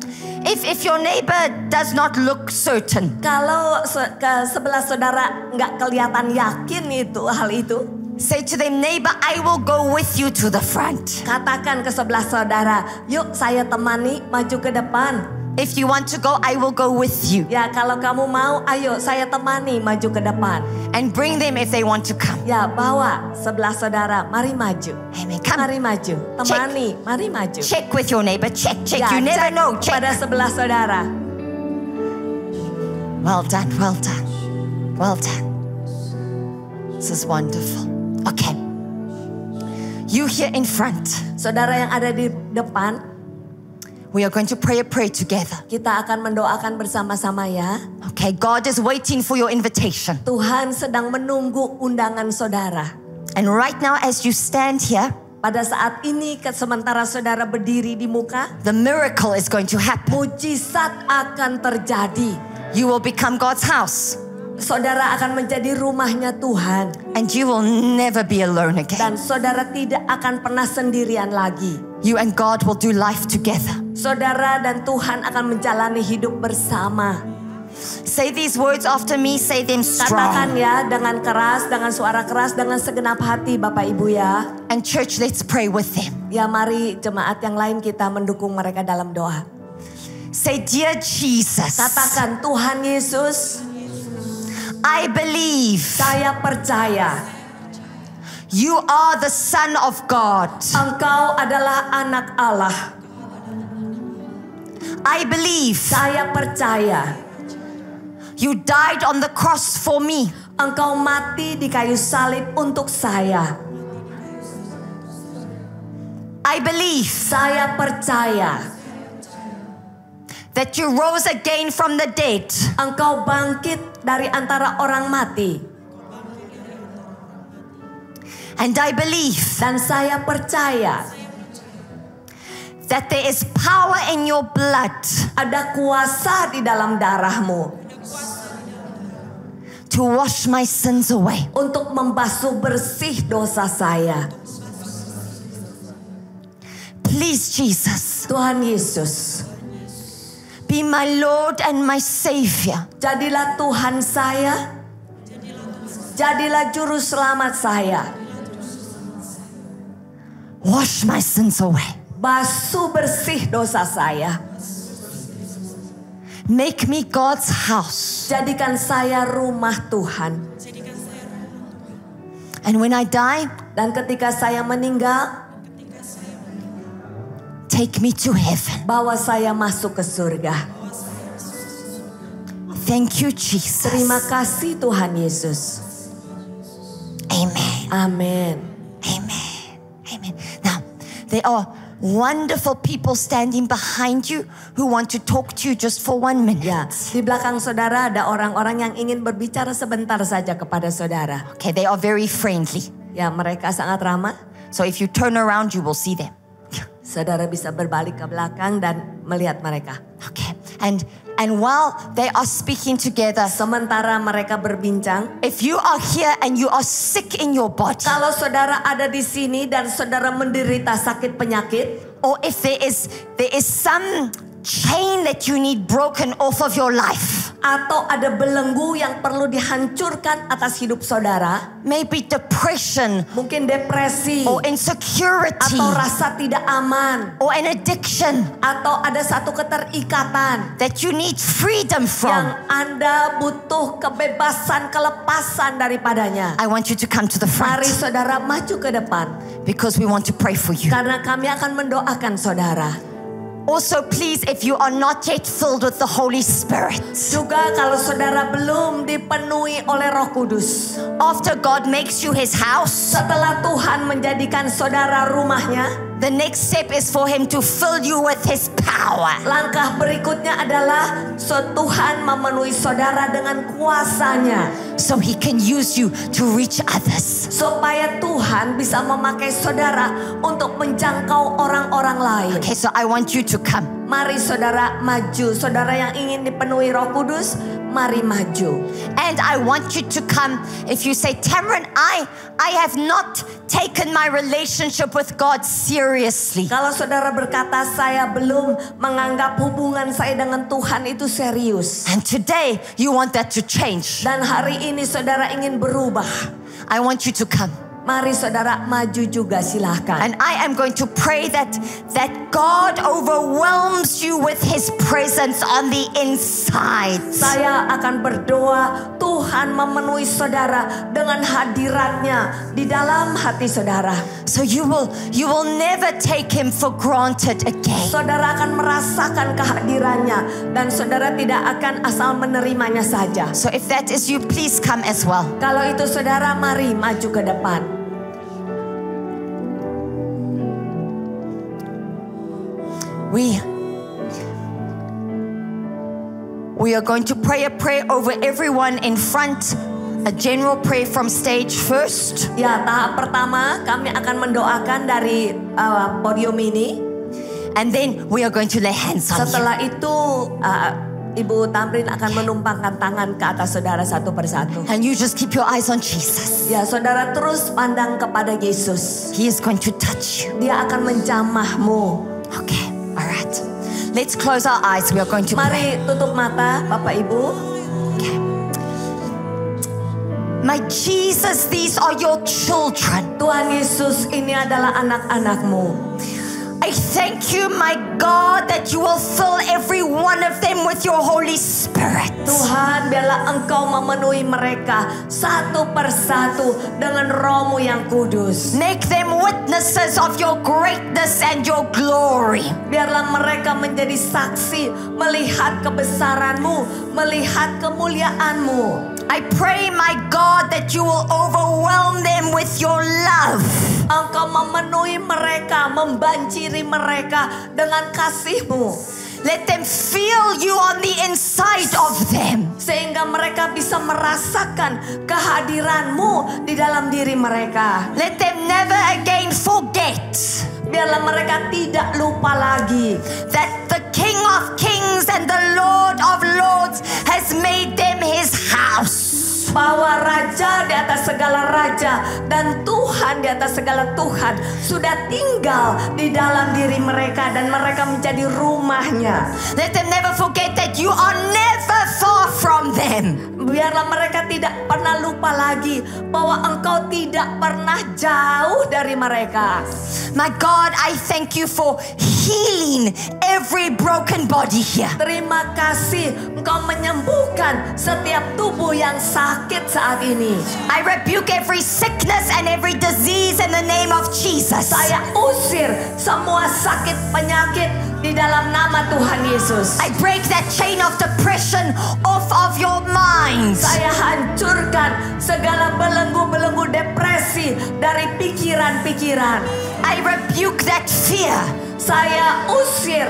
If your neighbor does not look certain, Kalau ke sebelah saudara nggak kelihatan yakin hal itu, say to them, neighbor, I will go with you to the front. katakan ke sebelah saudara, yuk saya temani maju ke depan. If you want to go, I will go with you. Ya, kalau kamu mau, ayo saya temani maju ke depan. And bring them if they want to come. Ya, bawa sebelah saudara, mari maju. Amen. Come. Mari maju, temani, mari maju. Check with your neighbor. Check. Ya, You never cek know. Check. pada sebelah saudara. Well done. Well done. Well done. This is wonderful. Okay. You here in front. Saudara yang ada di depan, We are going to pray a prayer together. kita akan mendoakan bersama-sama ya. Okay. God is waiting for your invitation. Tuhan sedang menunggu undangan saudara. And right now as you stand here, Pada saat ini, sementara saudara berdiri di muka, the miracle is going to happen. mujizat akan terjadi. You will become God's house. Saudara akan menjadi rumahnya Tuhan. And you will never be alone again. Dan saudara tidak akan pernah sendirian lagi. You and God will do life together. Saudara dan Tuhan akan menjalani hidup bersama. Say these words after me. Say them Katakan strong. ya dengan keras, dengan suara keras, dengan segenap hati Bapak Ibu ya. And church, let's pray with them. Ya mari jemaat yang lain kita mendukung mereka dalam doa. Say, dear Jesus, Katakan, Tuhan Yesus, I believe saya percaya you are the Son of God. Engkau adalah anak Allah. I believe Saya percaya you died on the cross for me. Engkau mati di kayu salib untuk saya. I believe Saya percaya that you rose again from the dead. Engkau bangkit dari antara orang mati. And I believe Dan saya percaya that there is power in your blood ada kuasa di dalam darahmu to wash my sins away. untuk membasuh bersih dosa saya. Please, Jesus, Tuhan Yesus, be my Lord and my Savior. jadilah Tuhan saya, jadilah juru selamat saya. Wash my sins away. Basuh bersih dosa saya. Make me God's house. Jadikan saya rumah Tuhan. And when I die, Dan ketika saya meninggal, take me to heaven. bawa saya masuk ke surga. Thank you, Jesus. Terima kasih Tuhan Yesus. Amen. Amin. Amen. Amen. Now, there are wonderful people standing behind you who want to talk to you just for 1 minute. Ya, di belakang saudara ada orang-orang yang ingin berbicara sebentar saja kepada saudara. Okay, they are very friendly. Ya, mereka sangat ramah. So if you turn around, you will see them. Saudara bisa berbalik ke belakang dan melihat mereka. Okay. And while they are speaking together, Sementara mereka berbincang, if you are here and you are sick in your body, kalau saudara ada di sini dan saudara menderita sakit penyakit, or if there is some chain that you need broken off of your life, atau ada belenggu yang perlu dihancurkan atas hidup saudara, maybe depression mungkin depresi, or insecurity atau rasa tidak aman, or an addiction atau ada satu keterikatan that you need freedom yang from, Anda butuh kebebasan, kelepasan daripadanya. I want you to come to the Mari front saudara maju ke depan, because we want to pray for you. karena kami akan mendoakan saudara. Also, please, if you are not yet filled with the Holy Spirit, Juga kalau saudara belum dipenuhi oleh Roh Kudus, after God makes you His house, setelah Tuhan menjadikan saudara rumahnya, the next step is for Him to fill you with His power. langkah berikutnya adalah Tuhan memenuhi saudara dengan kuasanya, So He can use you to reach others. supaya Tuhan bisa memakai saudara untuk menjangkau orang-orang lain. Okay, so I want you to come. Mari saudara maju. Saudara yang ingin dipenuhi Roh Kudus, mari maju. And I want you to come. If you say, Tamron, I have not taken my relationship with God seriously. Kalau saudara berkata, saya belum menganggap hubungan saya dengan Tuhan itu serius, And today you want that to change. dan hari ini saudara ingin berubah, I want you to come. mari saudara maju juga, silahkan. And I am going to pray that God overwhelms you with His presence on the inside. Saya akan berdoa Tuhan memenuhi saudara dengan hadiratnya di dalam hati saudara. So you will never take Him for granted again. Saudara akan merasakan kehadirannya dan saudara tidak akan asal menerimanya saja. So if that is you, please come as well. Kalau itu saudara, mari maju ke depan. We are going to pray a prayer over everyone in front. A general prayer from stage first. Ya, tahap pertama kami akan mendoakan dari podium ini. And then we are going to lay hands on you. Setelah itu Ibu Tamrin akan menumpangkan tangan ke atas saudara satu persatu. And you just keep your eyes on Jesus. Ya, saudara terus pandang kepada Yesus. He is going to touch you. Dia akan menjamahmu. Okay, all right. Let's close our eyes. We are going to pray. Mari tutup mata Bapak Ibu. My Jesus, these are your children. Tuhan Yesus, ini adalah anak-anak-Mu. I thank you, my God, that you will fill every one of them with your Holy Spirit. Tuhan, biarlah Engkau memenuhi mereka satu persatu dengan Roh-Mu yang kudus. Make them witnesses of your greatness and your glory. Biarlah mereka menjadi saksi melihat kebesaran-Mu, melihat kemuliaan-Mu. I pray, my God, that you will overwhelm them with your love. Engkau memenuhi mereka, membanjiri mereka dengan kasih-Mu. Let them feel you on the inside of them. Sehingga mereka bisa merasakan kehadiran-Mu di dalam diri mereka. Let them never again forget Biarlah mereka tidak lupa lagi that the King of Kings and the Lord of Lords has made them his house. bahwa Raja di atas segala raja dan Tuhan di atas segala Tuhan sudah tinggal di dalam diri mereka dan mereka menjadi rumahnya. Let them never forget that you are never far from them. Biarlah mereka tidak pernah lupa lagi bahwa Engkau tidak pernah jauh dari mereka. My God, I thank you for healing every broken body here. Terima kasih Engkau menyembuhkan setiap tubuh yang sakit saat ini. I rebuke every sickness and every disease in the name of Jesus. Saya usir semua sakit penyakit di dalam nama Tuhan Yesus. I break that chain of depression off of your minds. Saya hancurkan segala belenggu-belenggu depresi dari pikiran-pikiran. I rebuke that fear. Saya usir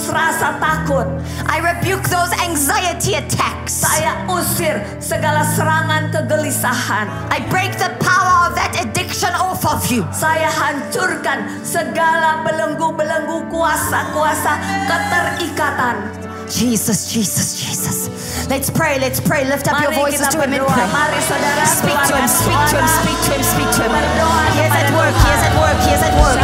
rasa takut. I rebuke those anxiety attacks. Saya usir segala serangan kegelisahan. I break the power of that addiction off of you. Saya hancurkan segala belenggu-belenggu kuasa-kuasa keterikatan. Jesus, Jesus, Jesus. Let's pray, let's pray. Lift up your voices to him and pray. Mari saudara, Speak to him, speak to him, speak to him, speak to him. Berdoa He is at kepada work, he is at work, he is at work.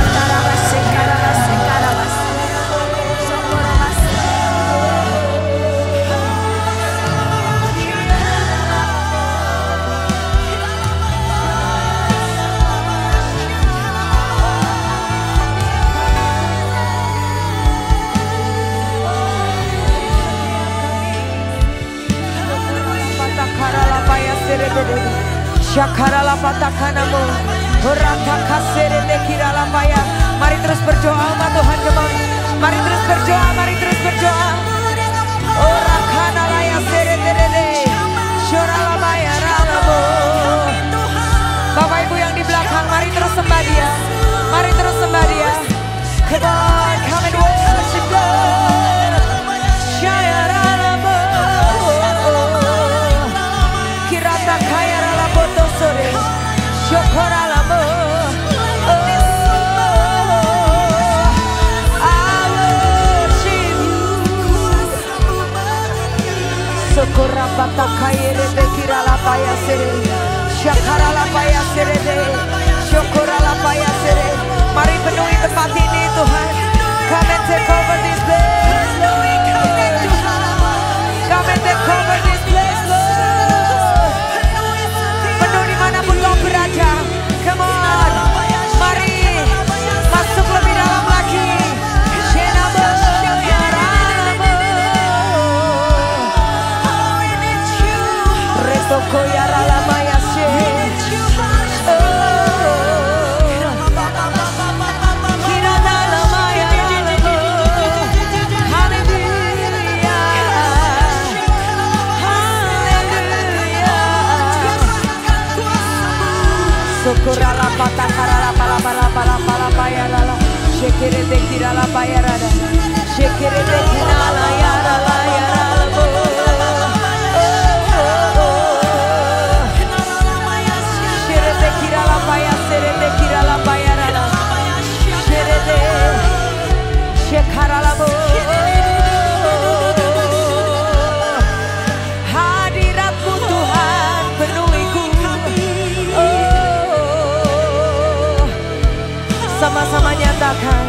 Syakarala patakanamu, rata kasere dekirala paya. Mari terus berdoa, umat Tuhan kembali. Mari terus berdoa, mari terus berdoa. Ora kanala ya sere dede, syurala paya ralamu. Bapak Ibu yang di belakang, mari terus sembah Dia, mari terus sembah Dia. Come on, come and worship God. Syayaralamu, kirata kaya. Syukuralamu, I worship you. Syukurabata kaire bekirala paya sere, syakarala paya sere de, syukurala paya sere. Mari penuhi tempat ini Tuhan. Come and take over this place, Lord. Come and take over this place, Lord. Penuh dimanapun kau berada. Come on, mari masuk lebih dalam lagi. Shenabo, Yaramo, Retoko Yaralama Yashe. Kiranalama Yaramo. Hallelujah, Hallelujah. Socorrala patacarala para payarala. Shekere de kirala payarada. Shekere de kirala yarala yarala bo. Shere de kirala paya, shere de kirala payarala. Shere de shekarala bo. Hadiratmu Tuhan penuhiku. Sama-sama nyatakan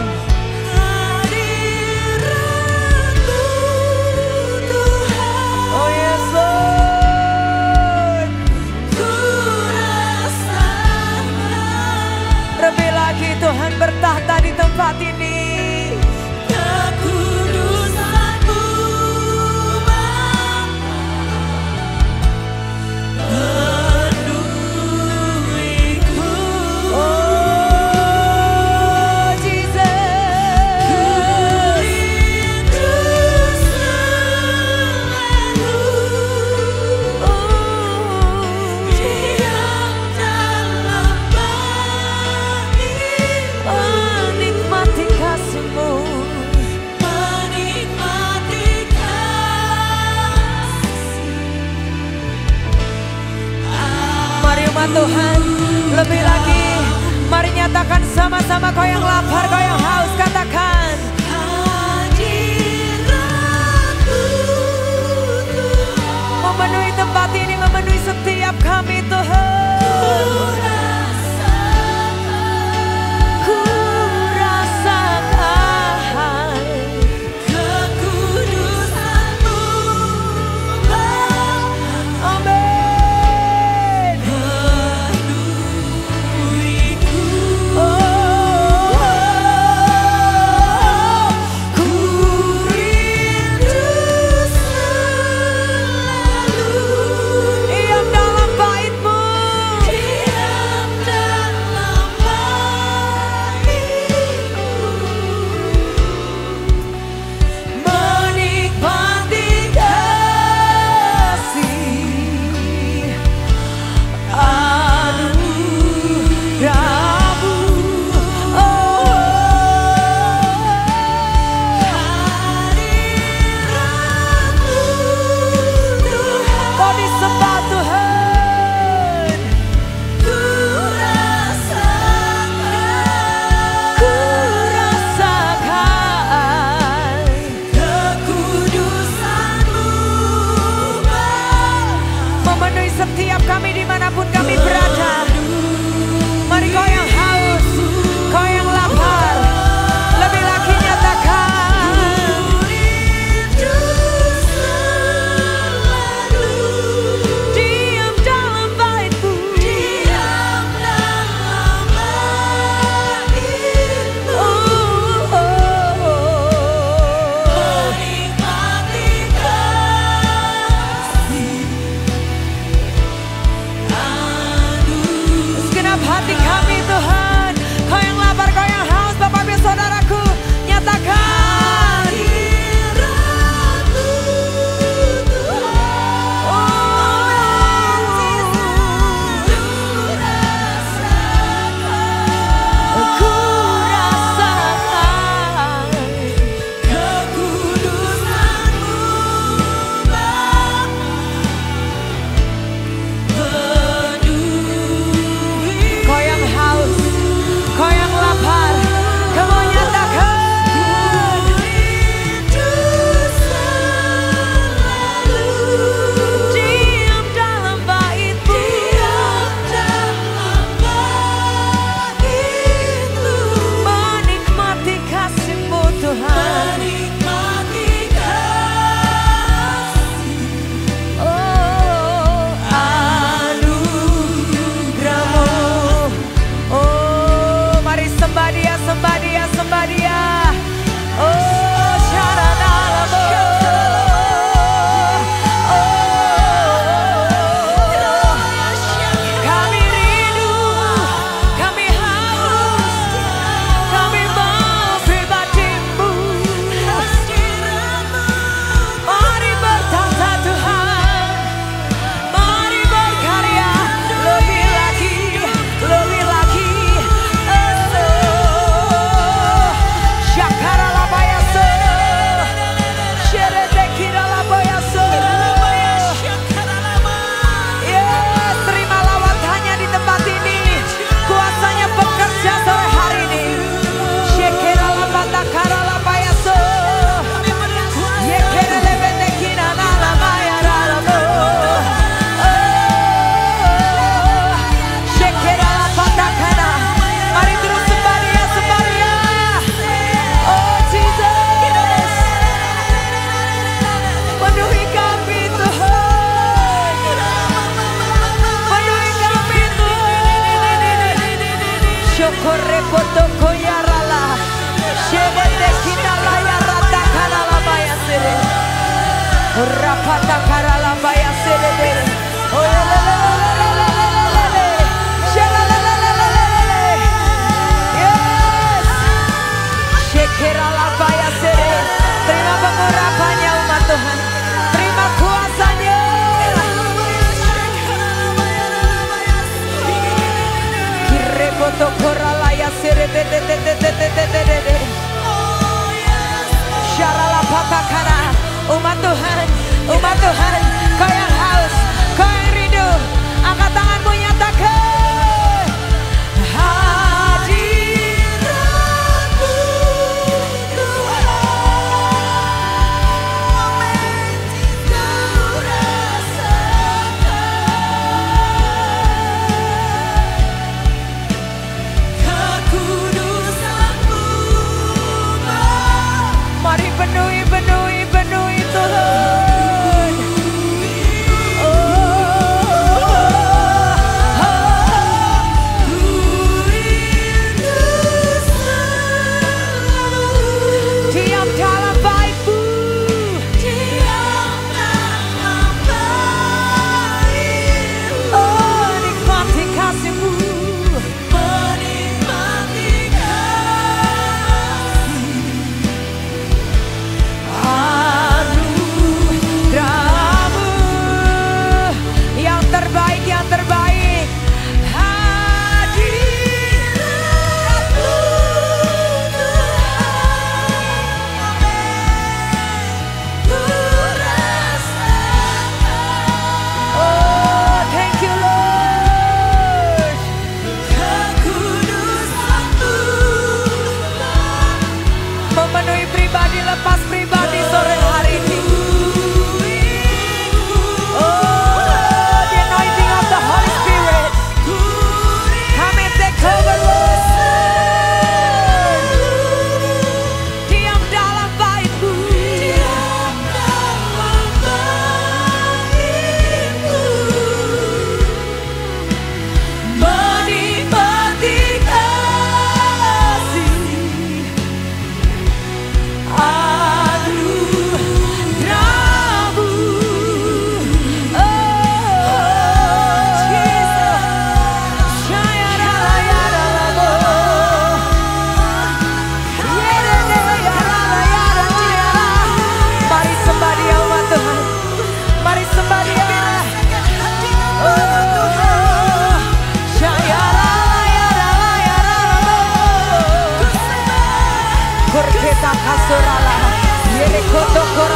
umat Tuhan. Lebih lagi, mari nyatakan sama-sama, kau yang lapar, kau yang haus, katakan. Memenuhi tempat ini, memenuhi setiap kami Tuhan. Ku rasakan kekudusan-Mu. Amin. Ku rindu selalu diam dalam bait-Mu. Diam dalam bait-Mu. Menikmati kasih anugerah-Mu. Kau disembah Tuhan. Ku rasakan kekudusan-Mu memenuhi setiap kami dimanapun kami berada. Mari kau yang haus, kau yang lapar, lebih lagi nyatakan. Diam dalam bait-Mu. Diam dalam bait-Mu. Menikmati segenap hati kami Tuhan. Kau yang lapar, kau yang haus, Bapak Ibu Saudaraku, nyatakan. Ku rasakan kekudusan-Mu. Kau yang haus, kau yang lapar, kamu nyatakan. Diam dalam bait-Mu. Menikmati kasih-Mu Tuhan. Oh, anugerah-Mu. Oh, mari sembah Dia, sembah Dia, sembah Dia. Oh, syarana-Mu. Kami rindu, kami haus, kami mau pribadi-Mu. Mari bertata Tuhan, mari berkarya lebih lagi, lebih lagi. Syakara labayaso, syeredekira labayaso. Yes, terima lawatannya di tempat ini. Kuasanya bekerja sore hari ini. Syekera labatakara labayaso. Yekere lebendekina nalabayara labo. Syekera labatakara. Mari terus sembah Dia, sembah Dia. Oh Jesus, penuhi kami Tuhan, penuhi kami Tuhan. Syukur repotoko yarala, syedete kita layarata karala bayasere, rapata karala bayasere. Oh lelelelelelelelele, syalalelelelelele. Yes. Syekera labayasere. Terima pengurapannya umat Tuhan, terima kuasanya. Kirepoto koralaya sere tetetetetetetetete. Syarala patakana. Umat Tuhan, umat Tuhan, kau yang haus, kau yang rindu, angkat tanganmu nyatakan. sorala. Yere koto kora